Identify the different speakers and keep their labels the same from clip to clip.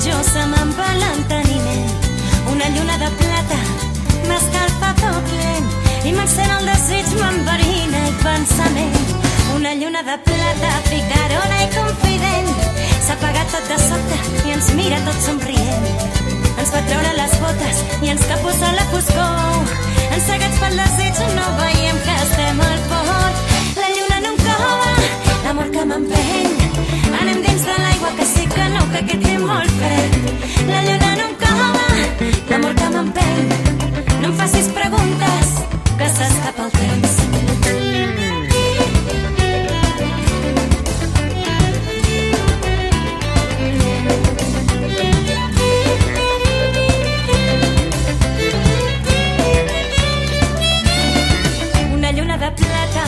Speaker 1: desitjos se m'empelen teniment. Una lluna de plata m'escalfa tot lent i m'encén el desig, m'enverina el pensament. Una lluna de plata, picarona i confident, s'ha apagat tot de sobte i ens mira tot somrient. Ens fa treure les botes i ens capossa la foscor. Encegats pel desig no veiem que estem al port. La lluna no em cova, l'amor que m'empeny. Anem dins de l'aigua que sí que no, que aquest té molt fred. La lluna no em cova, l'amor que m'empeny. No em facis preguntes, que s'escapa el temps. De plata,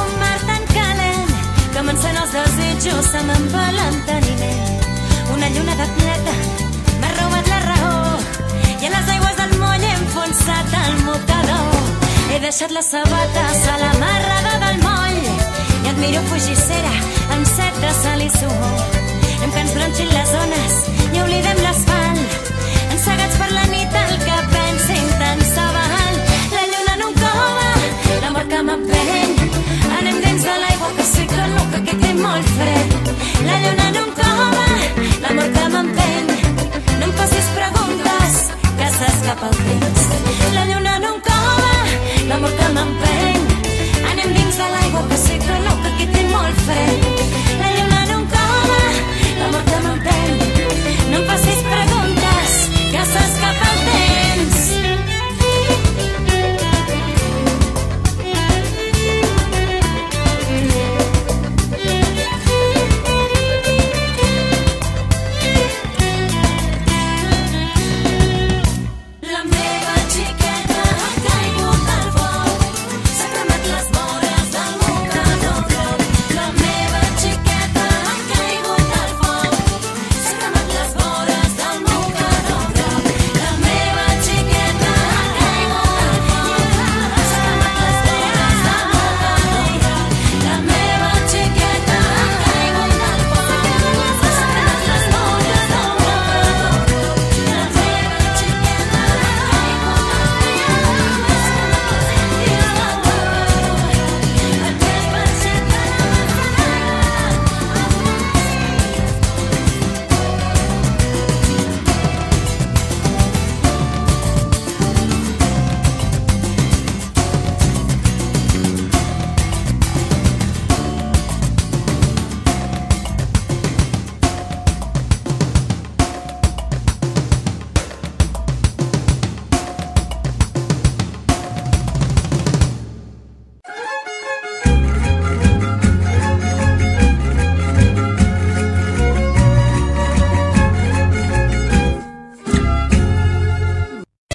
Speaker 1: un mar tan calent que m'encén els desitjos, se m'empa l'enteniment. Una lluna de plata m'ha robat la raó i a les aigües del moll he enfonsat el mocador. He deixat les sabates a la marrada del moll i et miro fugissera amb set de